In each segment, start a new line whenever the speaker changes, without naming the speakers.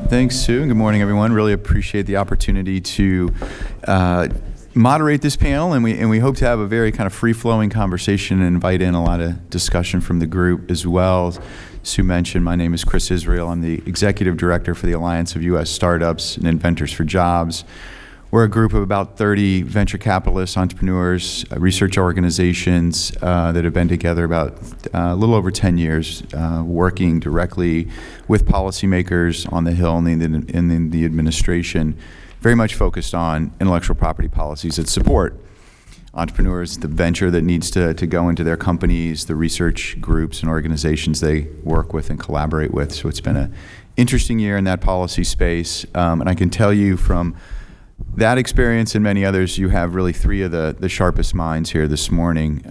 Thanks, Sue, and good morning, everyone. Really appreciate the opportunity to moderate this panel, and we hope to have a very kind of free-flowing conversation and invite in a lot of discussion from the group as well. As Sue mentioned, my name is Chris Israel. I'm the Executive Director for the Alliance of U.S. Startups and Inventors for Jobs. We're a group of about 30 venture capitalists, entrepreneurs, research organizations that have been together about a little over 10 years, working directly with policymakers on the Hill and in the administration, very much focused on intellectual property policies that support entrepreneurs, the venture that needs to go into their companies, the research groups and organizations they work with and collaborate with. So it's been an interesting year in that policy space. And I can tell you from that experience and many others, you have really three of the sharpest minds here this morning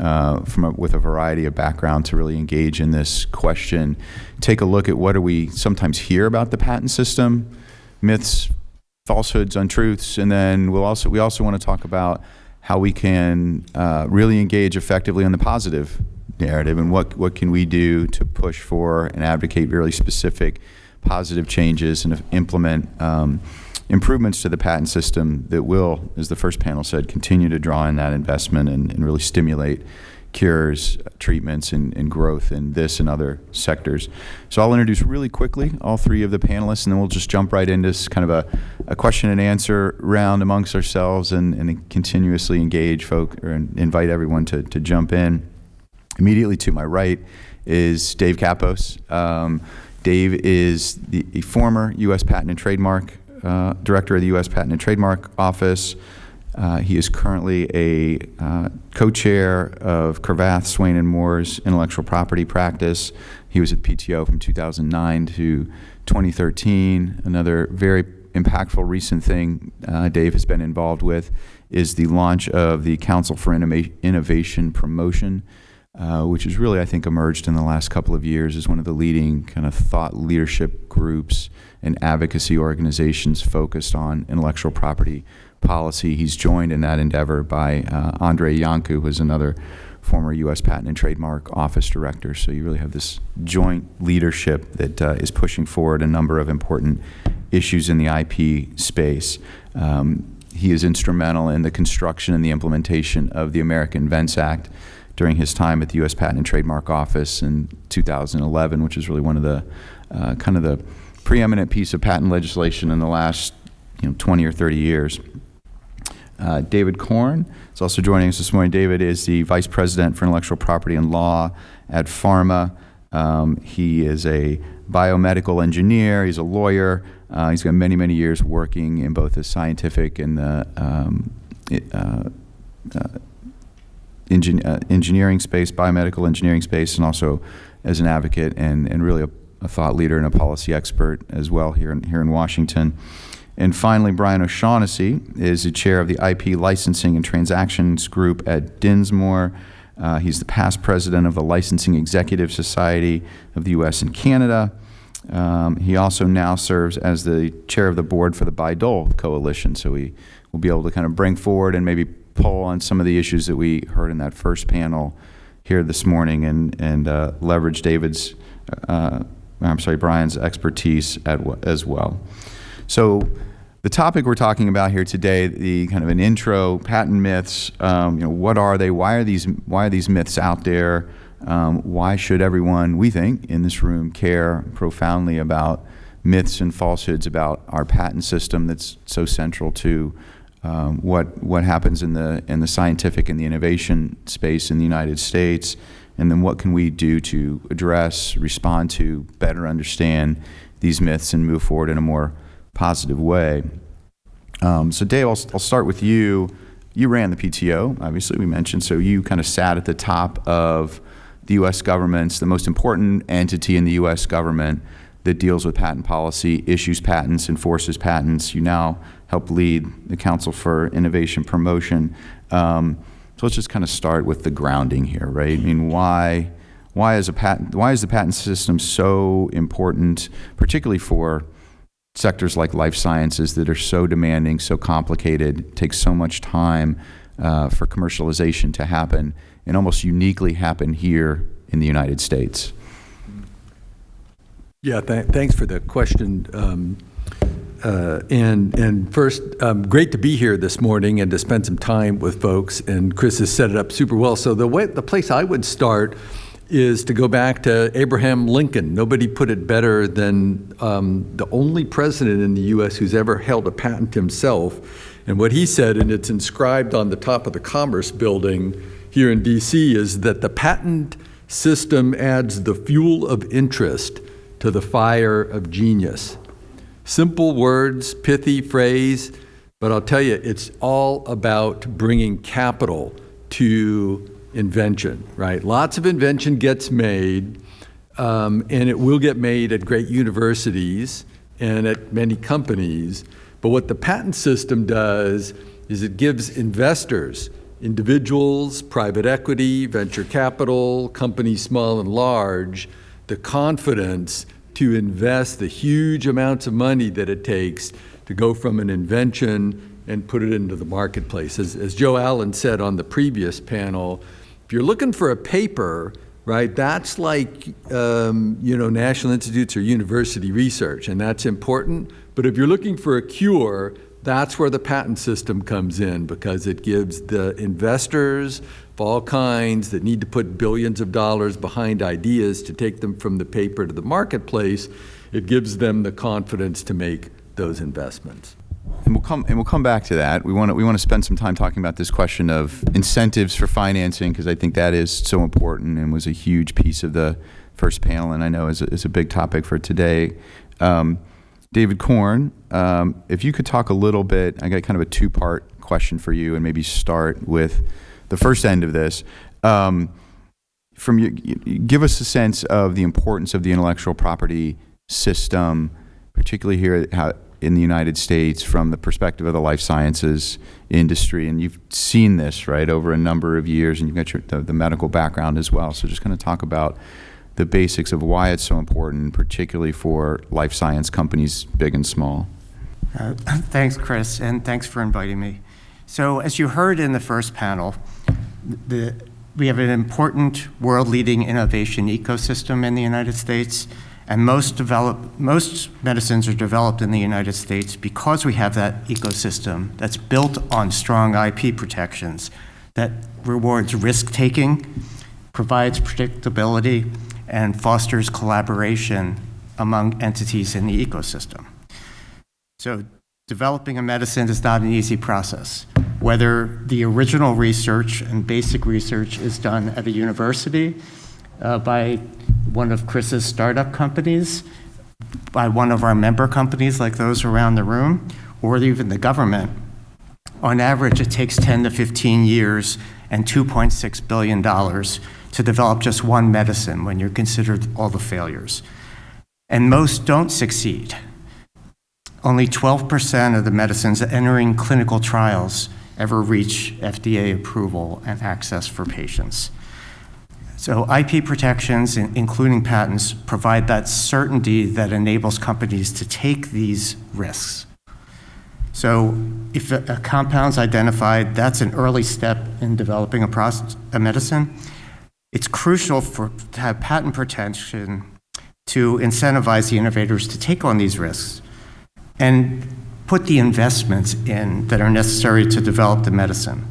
with a variety of background to really engage in this question. Take a look at what do we sometimes hear about the patent system, myths, falsehoods, untruths, and then we also want to talk about how we can really engage effectively on the positive narrative and what can we do to push for and advocate really specific positive changes and implement improvements to the patent system that will, as the first panel said, continue to draw in that investment and really stimulate cures, treatments, and growth in this and other sectors. So I'll introduce really quickly all three of the panelists, and then we'll just jump right into this kind of a question and answer round amongst ourselves and continuously engage and invite everyone to jump in. Immediately to my right is Dave Kappos. Dave is the former U.S. Patent and Trademark Director of the U.S. Patent and Trademark Office. He is currently a co-chair of Cravath, Swaine & Moore's intellectual property practice. He was at PTO from 2009 to 2013. Another very impactful recent thing Dave has been involved with is the launch of the Council for Innovation Promotion, which has really, I think, emerged in the last couple of years as one of the leading kind of thought leadership groups and advocacy organizations focused on intellectual property policy. He's joined in that endeavor by Andrei Iancu, who is another former U.S. Patent and Trademark Office Director. So you really have this joint leadership that is pushing forward a number of important issues in the IP space. He is instrumental in the construction and the implementation of the American Invents Act during his time at the U.S. Patent and Trademark Office in 2011, which is really one of the kind of the preeminent piece of patent legislation in the last 20 or 30 years. David Korn is also joining us this morning. David is the Vice President for Intellectual Property and Law at PhRMA. He is a biomedical engineer. He's a lawyer. He's got many, many years working in both the scientific and the engineering space, biomedical engineering space, and also as an advocate and really a thought leader and a policy expert as well here in Washington. And finally, Brian O'Shaughnessy is the chair of the IP Licensing and Transactions Group at Dinsmore. He's the past president of the Licensing Executive Society of the U.S. and Canada. He also now serves as the chair of the board for the Bayh-Dole Coalition. So we will be able to kind of bring forward and maybe pull on some of the issues that we heard in that first panel here this morning and leverage Brian's expertise as well. So the topic we're talking about here today, the kind of an intro, patent myths, what are they? Why are these myths out there? Why should everyone, we think, in this room care profoundly about myths and falsehoods about our patent system that's so central to what happens in the scientific and the innovation space in the United States, and then what can we do to address, respond to, better understand these myths and move forward in a more positive way. So Dave, I'll start with you. You ran the PTO, obviously we mentioned, so you kind of sat at the top of the U.S. government's, the most important entity in the U.S. government that deals with patent policy, issues patents, enforces patents. You now help lead the Council for Innovation Promotion. So let's just kind of start with the grounding here, right? I mean, why is the patent system so important, particularly for sectors like life sciences that are so demanding, so complicated, takes so much time for commercialization to happen, and almost uniquely happen here in the United States?
Yeah, thanks for the question. And first, great to be here this morning and to spend some time with folks. And Chris has set it up super well. So the place I would start is to go back to Abraham Lincoln. Nobody put it better than the only president in the U.S. who's ever held a patent himself. And what he said, and it's inscribed on the top of the Commerce Building here in D.C., is that the patent system adds the fuel of interest to the fire of genius. Simple words, pithy phrase, but I'll tell you, it's all about bringing capital to invention, right? Lots of invention gets made, and it will get made at great universities and at many companies. But what the patent system does is it gives investors, individuals, private equity, venture capital, companies small and large, the confidence to invest the huge amounts of money that it takes to go from an invention and put it into the marketplace. As Joe Allen said on the previous panel, if you're looking for a paper, right, that's like, national institutes or university research, and that's important. But if you're looking for a cure, that's where the patent system comes in, because it gives the investors of all kinds that need to put billions of dollars behind ideas to take them from the paper to the marketplace, it gives them the confidence to make those investments.
And we'll come back to that. We want to spend some time talking about this question of incentives for financing, because I think that is so important and was a huge piece of the first panel, and I know is a big topic for today. David Korn, if you could talk a little bit, I got kind of a two-part question for you, and maybe start with the first end of this. Give us a sense of the importance of the intellectual property system, particularly here in the United States, from the perspective of the life sciences industry. And you've seen this, right, over a number of years, and you've got the medical background as well. So just kind of talk about the basics of why it's so important, particularly for life science companies, big and small.
Thanks, Chris, and thanks for inviting me. So as you heard in the first panel, we have an important world-leading innovation ecosystem in the United States, and most medicines are developed in the United States because we have that ecosystem that's built on strong IP protections that rewards risk-taking, provides predictability, and fosters collaboration among entities in the ecosystem. So developing a medicine is not an easy process. Whether the original research and basic research is done at a university, by one of Chris's startup companies, by one of our member companies like those around the room, or even the government, on average it takes 10 to 15 years and $2.6 billion to develop just one medicine when you're considered all the failures. And most don't succeed. Only 12% of the medicines entering clinical trials ever reach FDA approval and access for patients. So IP protections, including patents, provide that certainty that enables companies to take these risks. So if a compound's identified, that's an early step in developing a medicine. It's crucial to have patent protection to incentivize the innovators to take on these risks and put the investments in that are necessary to develop the medicine.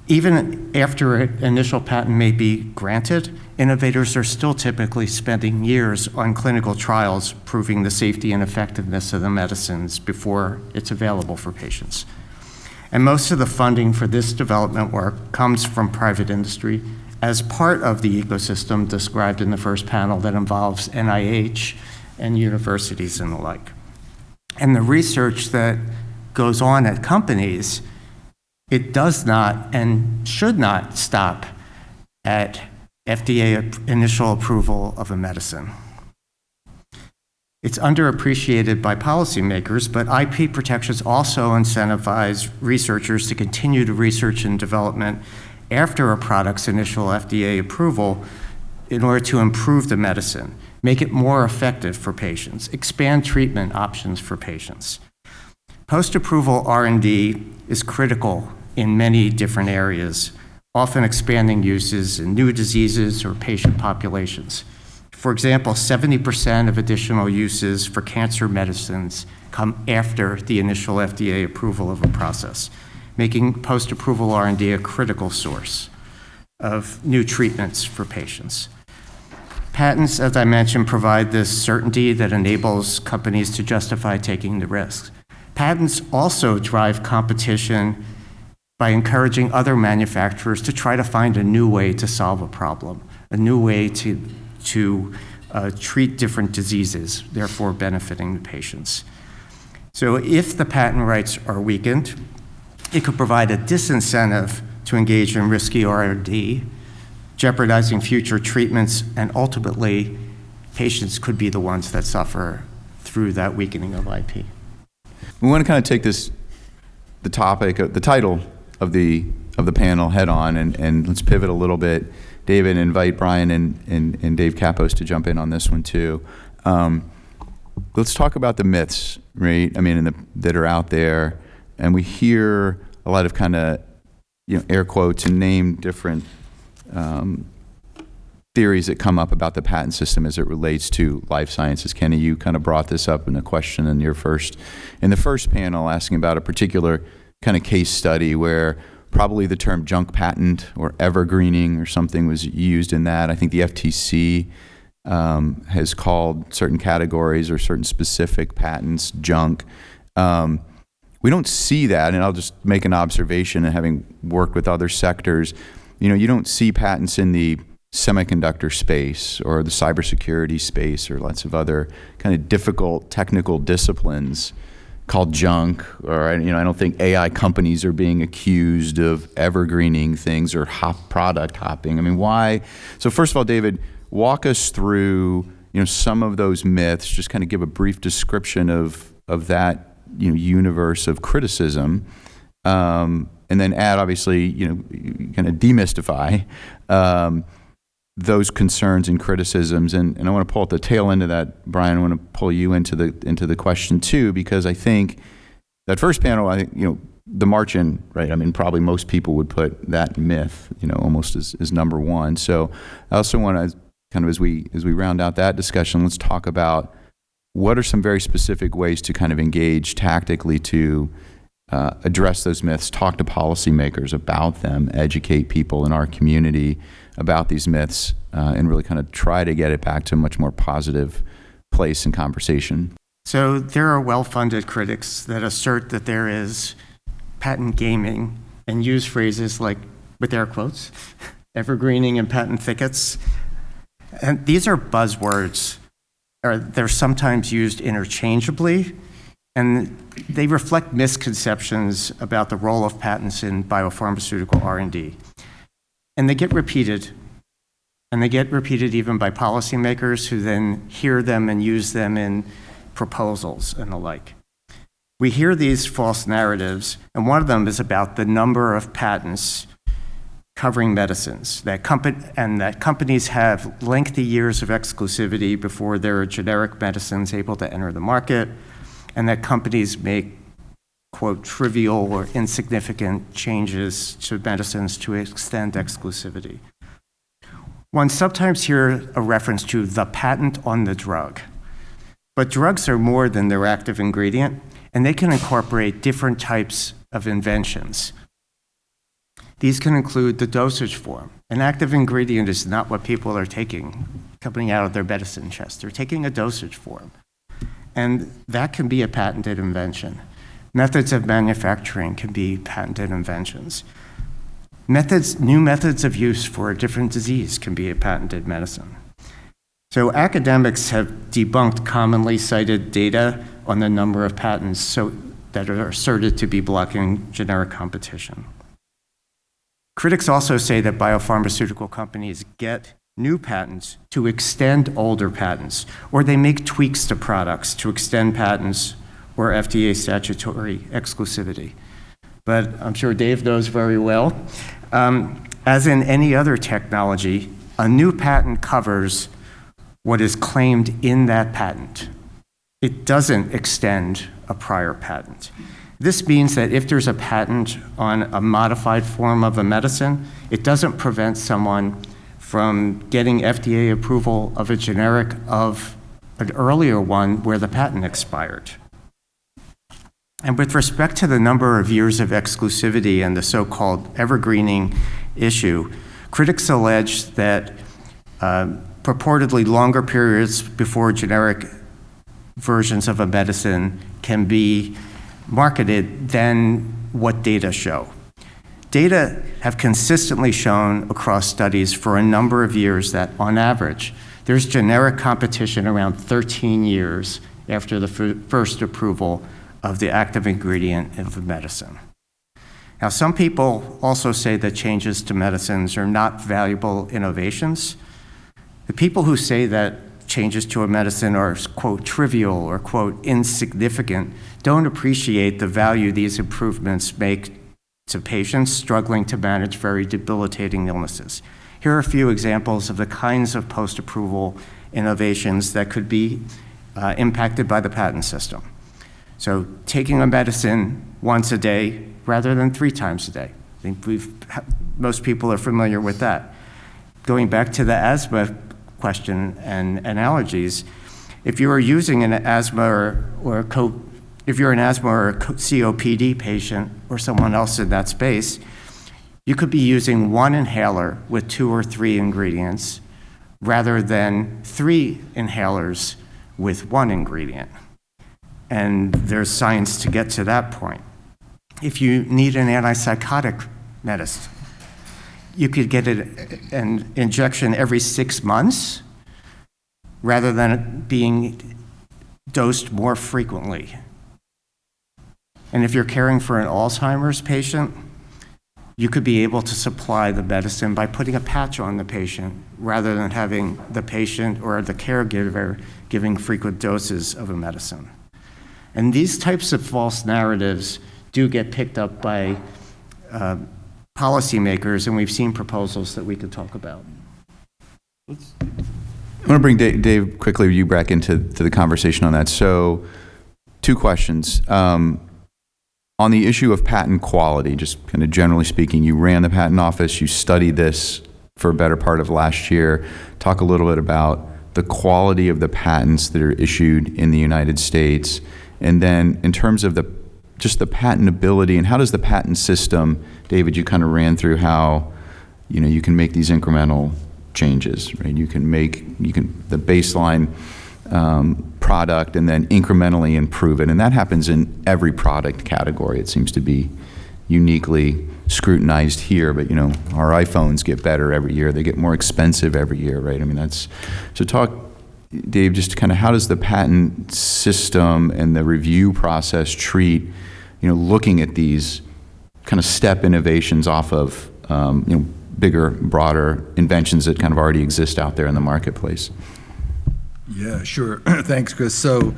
Even after an initial patent may be granted, innovators are still typically spending years on clinical trials proving the safety and effectiveness of the medicines before it's available for patients. And most of the funding for this development work comes from private industry as part of the ecosystem described in the first panel that involves NIH and universities and the like. And the research that goes on at companies, it does not and should not stop at FDA initial approval of a medicine. It's underappreciated by policymakers, but IP protections also incentivize researchers to continue to research and development after a product's initial FDA approval in order to improve the medicine, make it more effective for patients, expand treatment options for patients. Post-approval R&D is critical in many different areas, often expanding uses in new diseases or patient populations. For example, 70% of additional uses for cancer medicines come after the initial FDA approval of a process, making post-approval R&D a critical source of new treatments for patients. Patents, as I mentioned, provide this certainty that enables companies to justify taking the risks. Patents also drive competition by encouraging other manufacturers to try to find a new way to solve a problem, a new way to treat different diseases, therefore benefiting the patients. So if the patent rights are weakened, it could provide a disincentive to engage in risky R&D, jeopardizing future treatments, and ultimately, patients could be the ones that suffer through that weakening of IP.
We want to kind of take the title of the panel head on, and let's pivot a little bit. David, invite Brian and Dave Kappos to jump in on this one too. Let's talk about the myths, right? I mean, that are out there, and we hear a lot of kind of, air quotes and name different theories that come up about the patent system as it relates to life sciences. Kenny, you kind of brought this up in a question in the first panel, asking about a particular kind of case study where probably the term junk patent or evergreening or something was used in that. I think the FTC has called certain categories or certain specific patents junk. We don't see that, and I'll just make an observation, and having worked with other sectors, you don't see patents in the semiconductor space or the cybersecurity space or lots of other kind of difficult technical disciplines called junk. Or I don't think AI companies are being accused of evergreening things or product hopping. I mean, why? So first of all, David, walk us through some of those myths. Just kind of give a brief description of that universe of criticism. And then add, obviously, kind of demystify those concerns and criticisms. And I want to pull at the tail end of that, Brian. I want to pull you into the question too, because I think that first panel, the march in, right? I mean, probably most people would put that myth, almost as number one. So I also want to kind of, as we round out that discussion, let's talk about what are some very specific ways to kind of engage tactically to address those myths, talk to policymakers about them, educate people in our community about these myths, and really kind of try to get it back to a much more positive place in conversation.
So there are well-funded critics that assert that there is patent gaming and use phrases like, with air quotes, evergreening and patent thickets. And these are buzzwords. They're sometimes used interchangeably, and they reflect misconceptions about the role of patents in biopharmaceutical R&D. And they get repeated, and they get repeated even by policymakers who then hear them and use them in proposals and the like. We hear these false narratives, and one of them is about the number of patents covering medicines, that companies have lengthy years of exclusivity before there are generic medicines able to enter the market, and that companies make, quote, trivial or insignificant changes to medicines to extend exclusivity. One sometimes hears a reference to the patent on the drug, but drugs are more than their active ingredient, and they can incorporate different types of inventions. These can include the dosage form. An active ingredient is not what people are taking, coming out of their medicine chest. They're taking a dosage form. And that can be a patented invention. Methods of manufacturing can be patented inventions. New methods of use for a different disease can be a patented medicine. So academics have debunked commonly cited data on the number of patents that are asserted to be blocking generic competition. Critics also say that biopharmaceutical companies get new patents to extend older patents, or they make tweaks to products to extend patents or FDA statutory exclusivity. But I'm sure Dave knows very well, as in any other technology, a new patent covers what is claimed in that patent. It doesn't extend a prior patent. This means that if there's a patent on a modified form of a medicine, it doesn't prevent someone from getting FDA approval of a generic of an earlier one where the patent expired. And with respect to the number of years of exclusivity and the so-called evergreening issue, critics allege that purportedly longer periods before generic versions of a medicine can be marketed than what data show. Data have consistently shown across studies for a number of years that, on average, there's generic competition around 13 years after the first approval of the active ingredient of a medicine. Now, some people also say that changes to medicines are not valuable innovations. The people who say that changes to a medicine are, quote, trivial or, quote, insignificant don't appreciate the value these improvements make to patients struggling to manage very debilitating illnesses. Here are a few examples of the kinds of post-approval innovations that could be impacted by the patent system. So taking a medicine once a day rather than 3 times a day. I think most people are familiar with that. Going back to the asthma question and allergies, if you are using an asthma if you're an asthma or a COPD patient or someone else in that space, you could be using 1 inhaler with 2 or 3 ingredients rather than 3 inhalers with 1 ingredient. And there's science to get to that point. If you need an antipsychotic medicine, you could get an injection every 6 months rather than it being dosed more frequently. And if you're caring for an Alzheimer's patient, you could be able to supply the medicine by putting a patch on the patient rather than having the patient or the caregiver giving frequent doses of a medicine. And these types of false narratives do get picked up by policymakers, and we've seen proposals that we could talk about.
I want to bring Dave quickly, you back into the conversation on that. So 2 questions. On the issue of patent quality, just kind of generally speaking, you ran the patent office, you studied this for a better part of last year. Talk a little bit about the quality of the patents that are issued in the United States. And then in terms of just the patentability and how does the patent system, David, you kind of ran through how, you can make these incremental changes, right? You can the baseline product and then incrementally improve it. And that happens in every product category. It seems to be uniquely scrutinized here, but our iPhones get better every year. They get more expensive every year, right? I mean, so talk, Dave, just kind of how does the patent system and the review process treat, looking at these kind of step innovations off of, bigger, broader inventions that kind of already exist out there in the marketplace?
Yeah, sure. Thanks, Chris. So in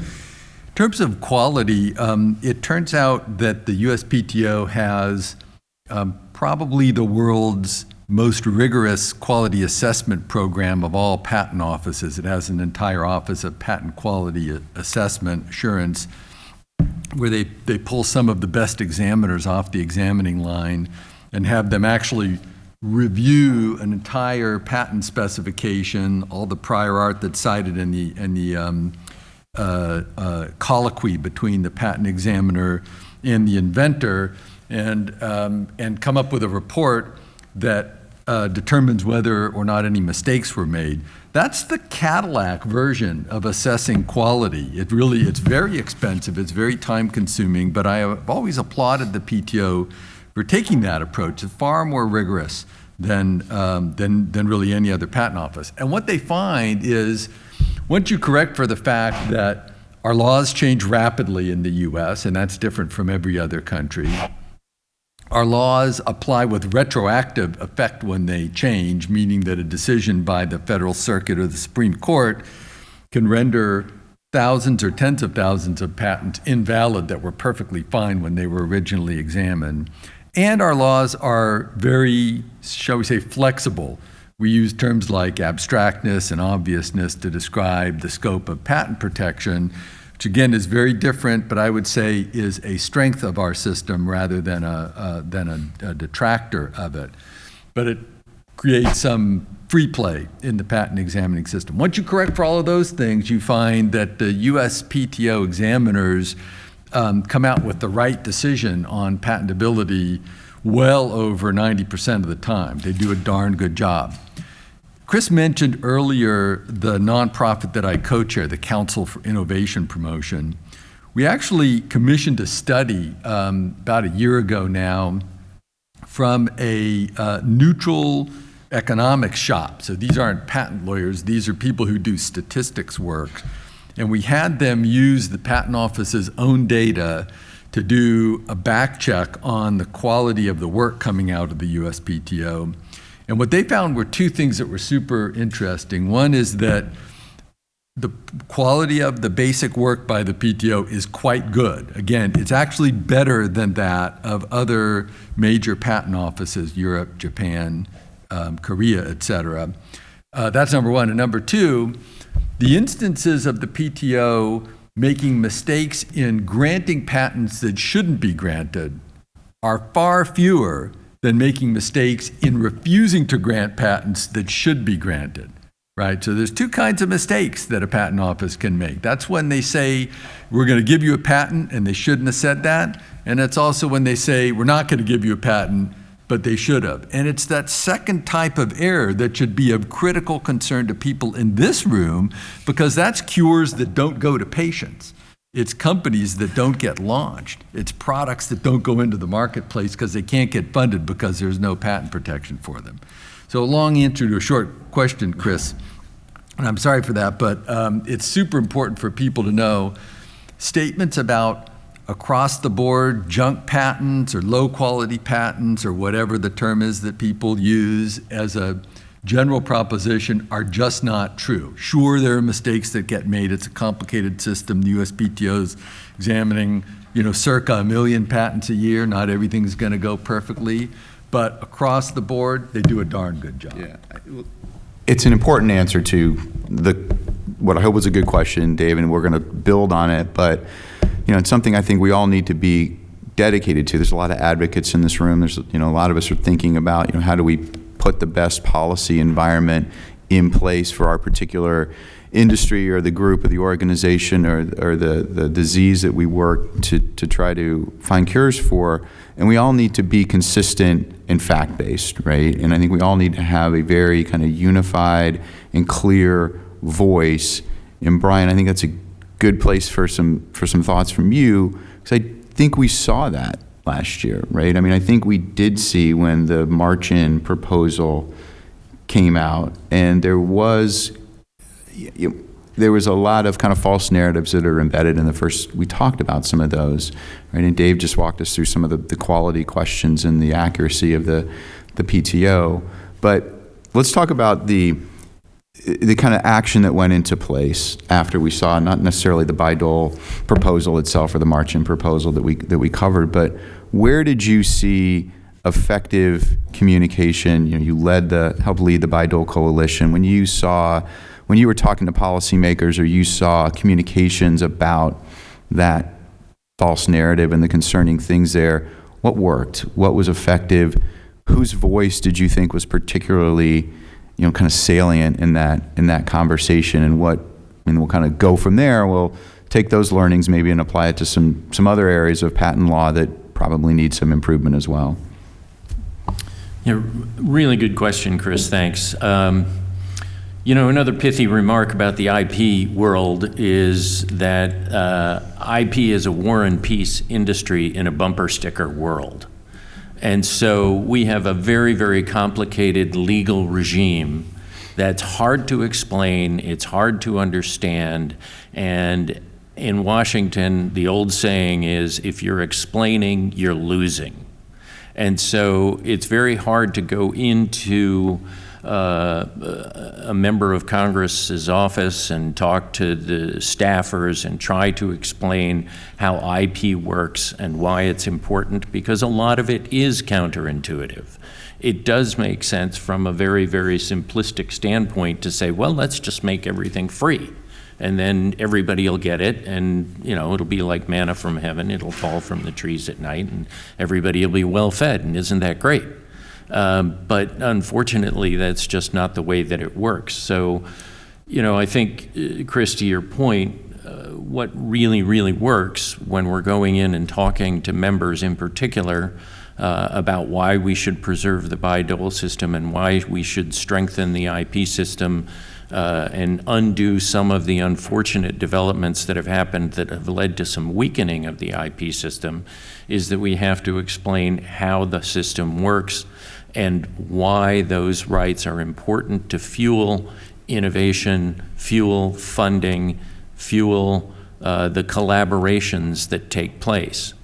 terms of quality, it turns out that the USPTO has probably the world's most rigorous quality assessment program of all patent offices. It has an entire office of patent quality assessment assurance where they pull some of the best examiners off the examining line and have them actually review an entire patent specification, all the prior art that's cited in the colloquy between the patent examiner and the inventor, and come up with a report that determines whether or not any mistakes were made. That's the Cadillac version of assessing quality. It's very expensive, it's very time consuming, but I have always applauded the PTO for taking that approach. It's far more rigorous than really any other patent office. And what they find is, once you correct for the fact that our laws change rapidly in the US, and that's different from every other country, our laws apply with retroactive effect when they change, meaning that a decision by the Federal Circuit or the Supreme Court can render thousands or tens of thousands of patents invalid that were perfectly fine when they were originally examined. And our laws are very, shall we say, flexible. We use terms like abstractness and obviousness to describe the scope of patent protection, which again is very different, but I would say is a strength of our system rather than a detractor of it. But create some free play in the patent examining system. Once you correct for all of those things, you find that the USPTO examiners come out with the right decision on patentability well over 90% of the time. They do a darn good job. Chris mentioned earlier the nonprofit that I co-chair, the Council for Innovation Promotion. We actually commissioned a study about a year ago now from a neutral economics shop. So these aren't patent lawyers, these are people who do statistics work. And we had them use the Patent Office's own data to do a back check on the quality of the work coming out of the USPTO. And what they found were two things that were super interesting. One is that the quality of the basic work by the PTO is quite good. Again, it's actually better than that of other major patent offices, Europe, Japan, Korea, et cetera. That's number one. And number two, the instances of the PTO making mistakes in granting patents that shouldn't be granted are far fewer than making mistakes in refusing to grant patents that should be granted, right? So there's two kinds of mistakes that a patent office can make. That's when they say, we're going to give you a patent, and they shouldn't have said that. And it's also when they say, we're not going to give you a patent, but they should have. And it's that second type of error that should be of critical concern to people in this room, because that's cures that don't go to patients. It's companies that don't get launched. It's products that don't go into the marketplace because they can't get funded because there's no patent protection for them. So a long answer to a short question, Chris, and I'm sorry for that, but it's super important for people to know statements about across the board junk patents or low quality patents or whatever the term is that people use as a general proposition are just not true. Sure, there are mistakes that get made. It's a complicated system. The USPTO's examining, circa 1 million patents a year. Not everything's going to go perfectly, but across the board, they do a darn good job.
Yeah. It's an important answer to what I hope was a good question, Dave, and we're going to build on it, but it's something I think we all need to be dedicated to. There's a lot of advocates in this room. There's, a lot of us are thinking about, how do we put the best policy environment in place for our particular industry or the group or the organization or the disease that we work to try to find cures for. And we all need to be consistent and fact-based, right? And I think we all need to have a very kind of unified and clear voice. And Brian, I think that's a good place for some thoughts from you, because I think we saw that last year, right? I mean, I think we did see when the march-in proposal came out, and there was a lot of kind of false narratives that are embedded in the first. We talked about some of those, right? And Dave just walked us through some of the quality questions and the accuracy of the PTO. But let's talk about the kind of action that went into place after we saw not necessarily the Bayh-Dole proposal itself or the march-in proposal that we covered, but where did you see effective communication? You helped lead the Bayh-Dole coalition. When you were talking to policymakers or you saw communications about that false narrative and the concerning things there, what worked? What was effective? Whose voice did you think was particularly kind of salient in that conversation, and we'll kind of go from there. We'll take those learnings maybe and apply it to some other areas of patent law that probably need some improvement as well.
Yeah, really good question, Chris, thanks. Another pithy remark about the IP world is that IP is a war and peace industry in a bumper sticker world. And so we have a very, very complicated legal regime that's hard to explain, it's hard to understand, and in Washington, the old saying is, if you're explaining, you're losing. And so it's very hard to go into a member of Congress's office and talk to the staffers and try to explain how IP works and why it's important, because a lot of it is counterintuitive. It does make sense from a very, very simplistic standpoint to say, well, let's just make everything free. And then everybody will get it, and it'll be like manna from heaven. It'll fall from the trees at night, and everybody will be well fed, and isn't that great? But unfortunately, that's just not the way that it works. So, I think, Chris, to your point, what really, really works when we're going in and talking to members in particular about why we should preserve the Bayh-Dole system and why we should strengthen the IP system and undo some of the unfortunate developments that have happened that have led to some weakening of the IP system, is that we have to explain how the system works and why those rights are important to fuel innovation, fuel funding, fuel the collaborations that take place.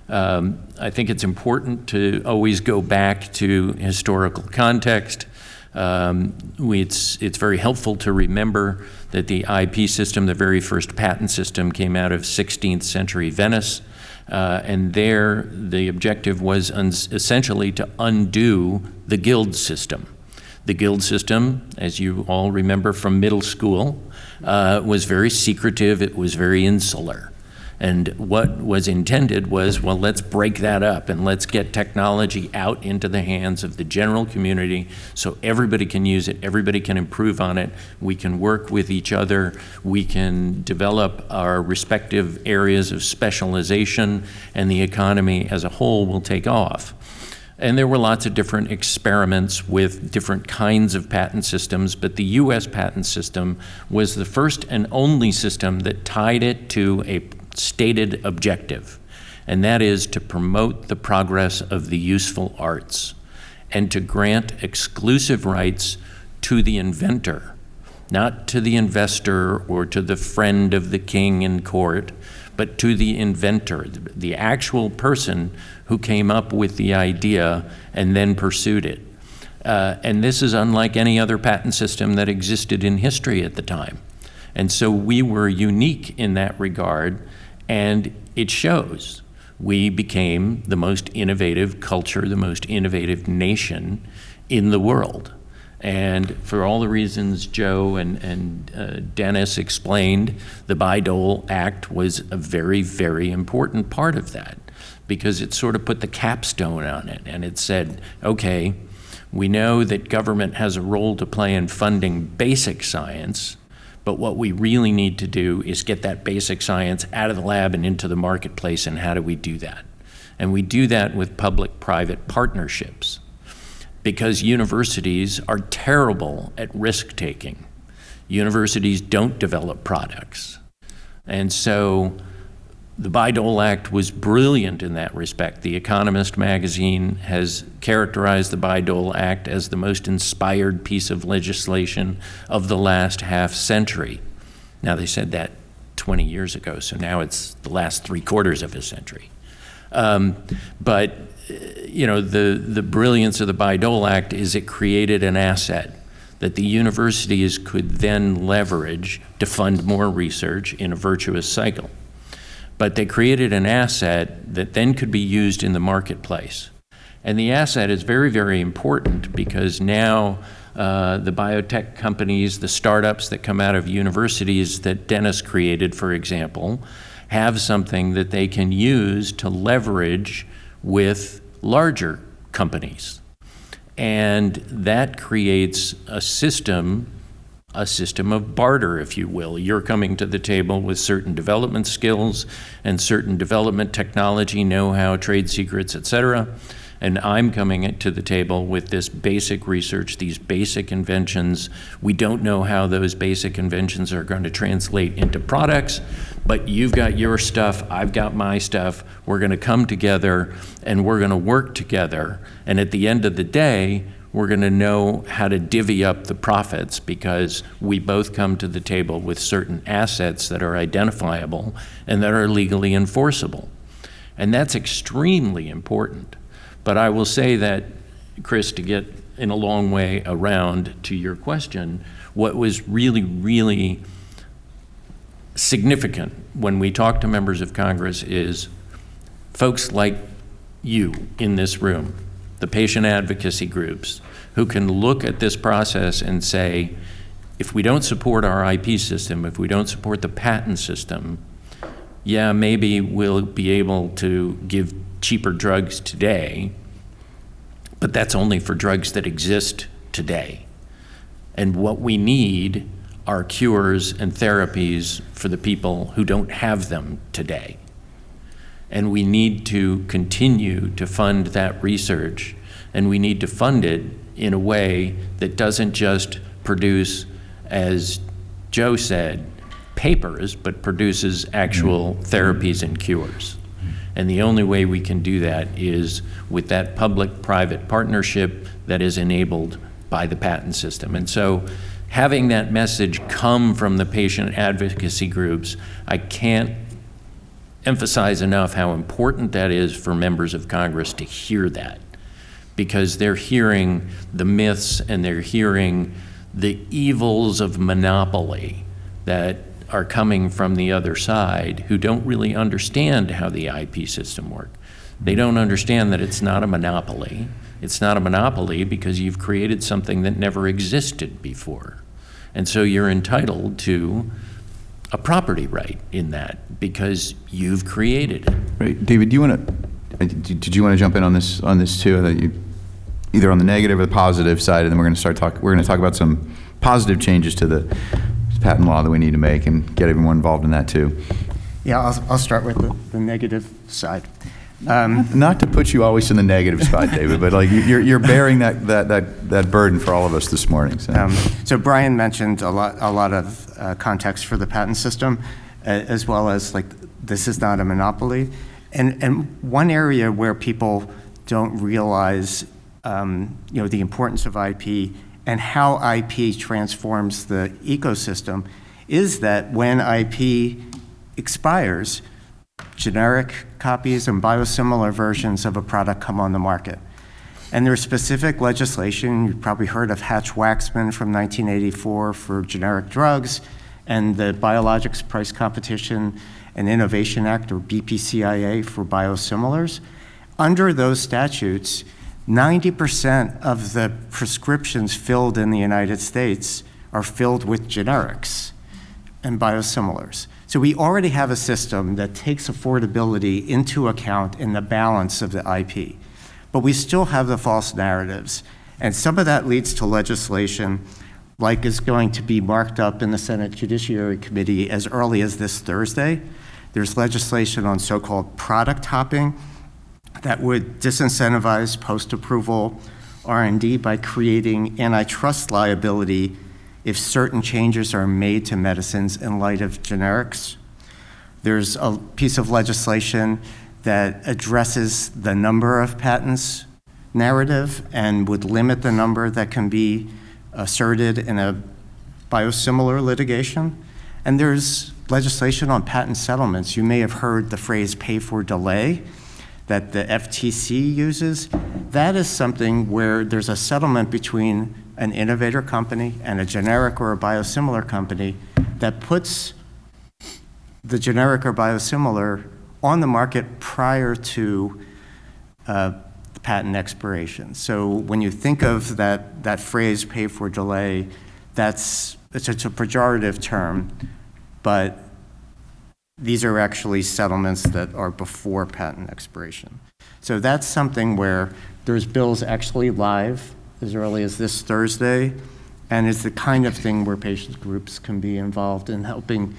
I think it's important to always go back to historical context. It's very helpful to remember that the IP system, the very first patent system, came out of 16th century Venice. And there, the objective was essentially to undo the guild system. The guild system, as you all remember from middle school, was very secretive, it was very insular. And what was intended was, well, let's break that up and let's get technology out into the hands of the general community so everybody can use it, everybody can improve on it, we can work with each other, we can develop our respective areas of specialization, and the economy as a whole will take off. And there were lots of different experiments with different kinds of patent systems, but the US patent system was the first and only system that tied it to a stated objective, and that is to promote the progress of the useful arts and to grant exclusive rights to the inventor, not to the investor or to the friend of the king in court, but to the inventor, the actual person who came up with the idea and then pursued it. And this is unlike any other patent system that existed in history at the time. And so we were unique in that regard, and it shows. We became the most innovative culture, the most innovative nation in the world. And for all the reasons Joe and Dennis explained, the Bayh-Dole Act was a very, very important part of that, because it sort of put the capstone on it, and it said, okay, we know that government has a role to play in funding basic science, but what we really need to do is get that basic science out of the lab and into the marketplace, and how do we do that? And we do that with public-private partnerships, because universities are terrible at risk-taking. Universities don't develop products. And so the Bayh-Dole Act was brilliant in that respect. The Economist magazine has characterized the Bayh-Dole Act as the most inspired piece of legislation of the last half century. Now, they said that 20 years ago, so now it's the last 3/4 of a century. But the brilliance of the Bayh-Dole Act is it created an asset that the universities could then leverage to fund more research in a virtuous cycle. But they created an asset that then could be used in the marketplace. And the asset is very, very important, because now the biotech companies, the startups that come out of universities that Dennis created, for example, have something that they can use to leverage with larger companies. And that creates a system of barter, if you will. You're coming to the table with certain development skills and certain development technology, know-how, trade secrets, et cetera. And I'm coming to the table with this basic research, these basic inventions. We don't know how those basic inventions are going to translate into products, but you've got your stuff, I've got my stuff. We're going to come together and we're going to work together. And at the end of the day, we're going to know how to divvy up the profits, because we both come to the table with certain assets that are identifiable and that are legally enforceable. And that's extremely important. But I will say that, Chris, to get in a long way around to your question, what was really, really significant when we talk to members of Congress is folks like you in this room, the patient advocacy groups, who can look at this process and say, if we don't support our IP system, if we don't support the patent system, yeah, maybe we'll be able to give cheaper drugs today, but that's only for drugs that exist today. And what we need are cures and therapies for the people who don't have them today. And we need to continue to fund that research, and we need to fund it in a way that doesn't just produce, as Joe said, papers, but produces actual therapies and cures. And the only way we can do that is with that public-private partnership that is enabled by the patent system. And so having that message come from the patient advocacy groups, I can't emphasize enough how important that is for members of Congress to hear that, because they're hearing the myths and they're hearing the evils of monopoly that are coming from the other side, who don't really understand how the IP system works. They don't understand that it's not a monopoly. It's not a monopoly because you've created something that never existed before. And so you're entitled to a property right in that because you've created it.
Right, David, did you want to jump in on this too? That you either on the negative or the positive side, and then we're going to talk about some positive changes to the patent law that we need to make and get everyone involved in that too.
Yeah, I'll start with the negative side.
Not to put you always in the negative spot, David, but like you're bearing that burden for all of us this morning.
So Brian mentioned a lot of context for the patent system, as well as like this is not a monopoly, and one area where people don't realize the importance of IP and how IP transforms the ecosystem is that when IP expires, generic copies and biosimilar versions of a product come on the market. And there's specific legislation, you've probably heard of Hatch-Waxman from 1984 for generic drugs, and the Biologics Price Competition and Innovation Act, or BPCIA, for biosimilars. Under those statutes, 90% of the prescriptions filled in the United States are filled with generics and biosimilars. So we already have a system that takes affordability into account in the balance of the IP. But we still have the false narratives. And some of that leads to legislation like is going to be marked up in the Senate Judiciary Committee as early as this Thursday. There's legislation on so-called product hopping that would disincentivize post-approval R&D by creating antitrust liability if certain changes are made to medicines in light of generics. There's a piece of legislation that addresses the number of patents narrative and would limit the number that can be asserted in a biosimilar litigation. And there's legislation on patent settlements. You may have heard the phrase pay for delay that the FTC uses. That is something where there's a settlement between an innovator company and a generic or a biosimilar company that puts the generic or biosimilar on the market prior to the patent expiration. So when you think of that phrase, pay for delay, it's a pejorative term, but these are actually settlements that are before patent expiration. So that's something where there's bills actually live as early as this Thursday, and it's the kind of thing where patient groups can be involved in helping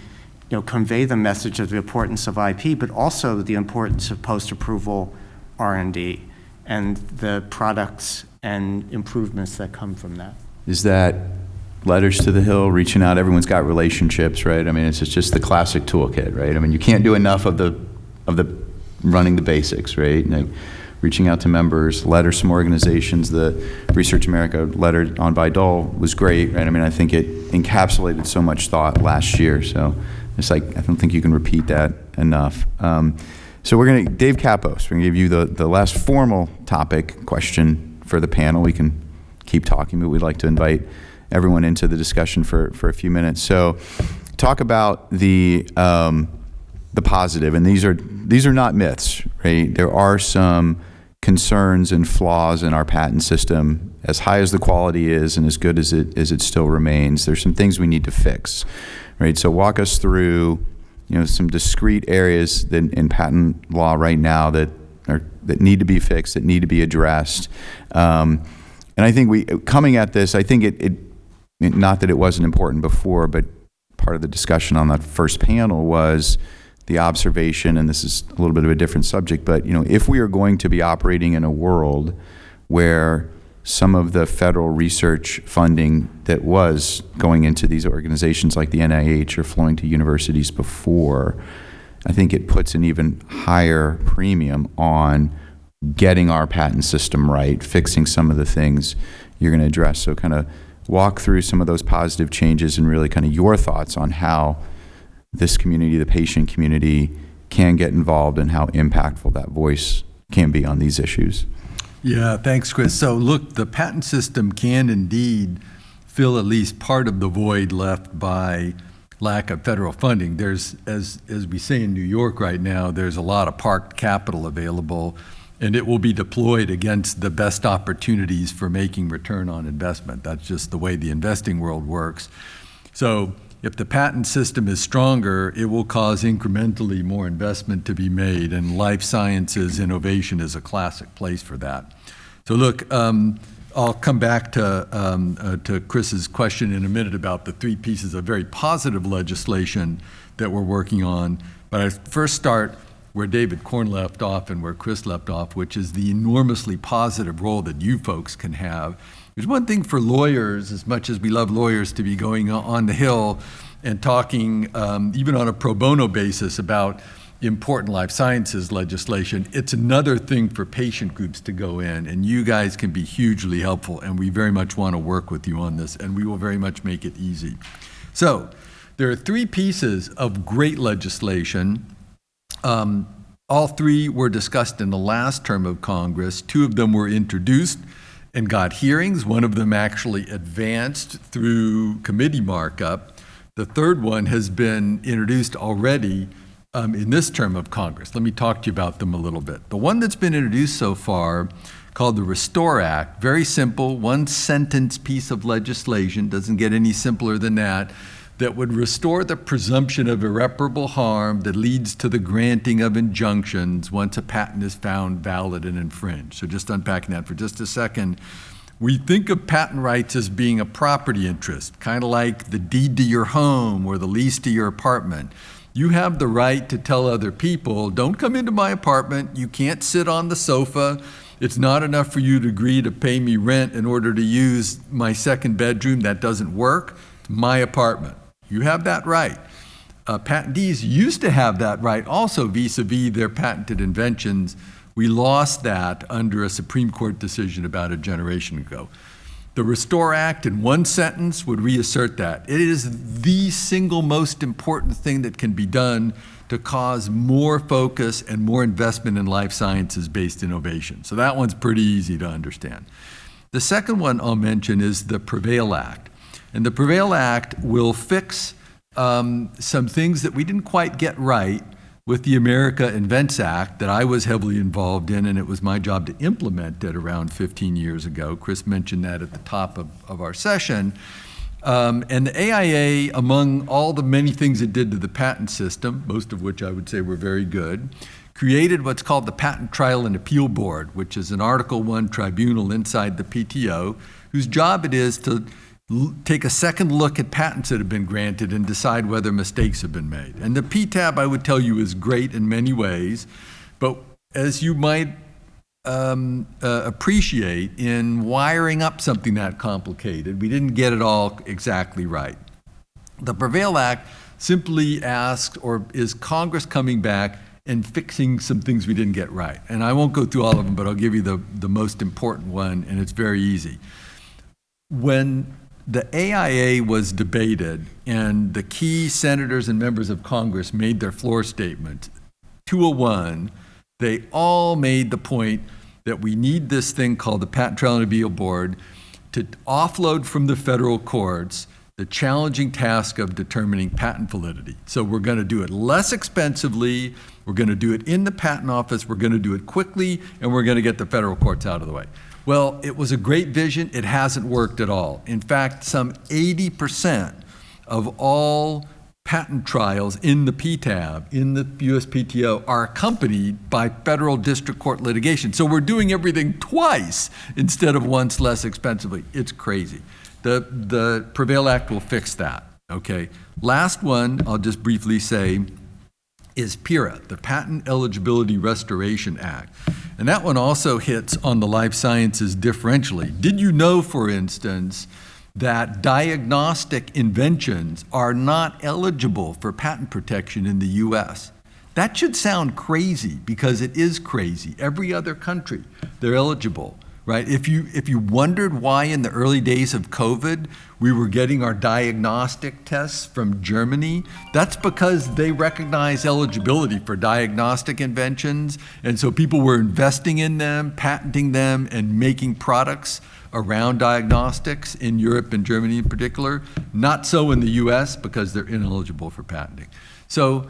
convey the message of the importance of IP, but also the importance of post-approval R&D and the products and improvements that come from that.
Is that letters to the Hill, reaching out? Everyone's got relationships, right? I mean, it's just the classic toolkit, right? I mean, you can't do enough of the running the basics, right? Reaching out to members, letters from organizations. The Research America letter on Vidal was great, right? I mean, I think it encapsulated so much thought last year. So it's like, I don't think you can repeat that enough. So Dave Kappos, we're gonna give you the last formal topic question for the panel. We can keep talking, but we'd like to invite everyone into the discussion for a few minutes. So talk about the positive, and these are not myths, right? There are some concerns and flaws in our patent system. As high as the quality is and as good as it still remains, there's some things we need to fix, right? So walk us through some discrete areas in patent law right now that that need to be fixed, that need to be addressed. And I think coming at this, I think it not that it wasn't important before, but part of the discussion on that first panel was the observation, and this is a little bit of a different subject, but if we are going to be operating in a world where some of the federal research funding that was going into these organizations like the NIH or flowing to universities before, I think it puts an even higher premium on getting our patent system right, fixing some of the things you're going to address. So kind of walk through some of those positive changes and really kind of your thoughts on how this community, the patient community, can get involved and how impactful that voice can be on these issues.
Yeah, thanks, Chris. So look, the patent system can indeed fill at least part of the void left by lack of federal funding. There's, as we say in New York right now, there's a lot of parked capital available, and it will be deployed against the best opportunities for making return on investment. That's just the way the investing world works. So if the patent system is stronger, it will cause incrementally more investment to be made, and life sciences innovation is a classic place for that. So look, I'll come back to Chris's question in a minute about the three pieces of very positive legislation that we're working on, but I first start where David Korn left off and where Chris left off, which is the enormously positive role that you folks can have. There's one thing for lawyers, as much as we love lawyers, to be going on the Hill and talking, even on a pro bono basis, about important life sciences legislation. It's another thing for patient groups to go in, and you guys can be hugely helpful, and we very much want to work with you on this, and we will very much make it easy. So there are three pieces of great legislation. All three were discussed in the last term of Congress. Two of them were introduced and got hearings. One of them actually advanced through committee markup. The third one has been introduced already in this term of Congress. Let me talk to you about them a little bit. The one that's been introduced so far, called the Restore Act, very simple, one sentence piece of legislation, doesn't get any simpler than that would restore the presumption of irreparable harm that leads to the granting of injunctions once a patent is found valid and infringed. So just unpacking that for just a second, we think of patent rights as being a property interest, kind of like the deed to your home or the lease to your apartment. You have the right to tell other people, don't come into my apartment, you can't sit on the sofa, it's not enough for you to agree to pay me rent in order to use my second bedroom, that doesn't work, it's my apartment. You have that right. Patentees used to have that right also vis-a-vis their patented inventions. We lost that under a Supreme Court decision about a generation ago. The Restore Act, in one sentence, would reassert that. It is the single most important thing that can be done to cause more focus and more investment in life sciences-based innovation. So that one's pretty easy to understand. The second one I'll mention is the Prevail Act. And the Prevail Act will fix some things that we didn't quite get right with the America Invents Act that I was heavily involved in, and it was my job to implement it around 15 years ago. Chris mentioned that at the top of our session. And the AIA, among all the many things it did to the patent system, most of which I would say were very good, created what's called the Patent Trial and Appeal Board, which is an Article I tribunal inside the PTO, whose job it is to take a second look at patents that have been granted and decide whether mistakes have been made. And the PTAB, I would tell you, is great in many ways, but as you might appreciate, in wiring up something that complicated, we didn't get it all exactly right. The Prevail Act simply asks, or is Congress coming back and fixing some things we didn't get right? And I won't go through all of them, but I'll give you the most important one, and it's very easy. When the AIA was debated and the key senators and members of Congress made their floor statement, 201, they all made the point that we need this thing called the Patent Trial and Appeal Board to offload from the federal courts the challenging task of determining patent validity. So we're going to do it less expensively, we're going to do it in the patent office, we're going to do it quickly, and we're going to get the federal courts out of the way. Well, it was a great vision. It hasn't worked at all. In fact, some 80% of all patent trials in the PTAB, in the USPTO, are accompanied by federal district court litigation. So we're doing everything twice instead of once less expensively. It's crazy. The Prevail Act will fix that, okay? Last one, I'll just briefly say, is PHRMA, the Patent Eligibility Restoration Act. And that one also hits on the life sciences differentially. Did you know, for instance, that diagnostic inventions are not eligible for patent protection in the US? That should sound crazy because it is crazy. Every other country, they're eligible, right? If you wondered why in the early days of COVID we were getting our diagnostic tests from Germany, that's because they recognize eligibility for diagnostic inventions, and so people were investing in them, patenting them, and making products around diagnostics in Europe and Germany in particular. Not so in the US because they're ineligible for patenting. So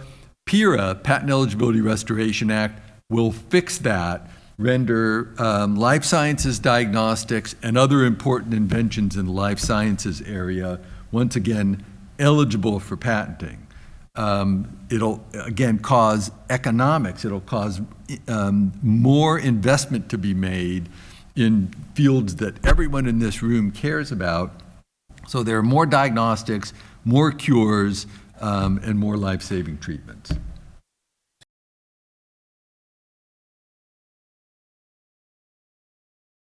PHRMA, Patent Eligibility Restoration Act, will fix that, render life sciences diagnostics and other important inventions in the life sciences area, once again, eligible for patenting. It'll, again, cause economics. It'll cause more investment to be made in fields that everyone in this room cares about. So there are more diagnostics, more cures, and more life-saving treatments.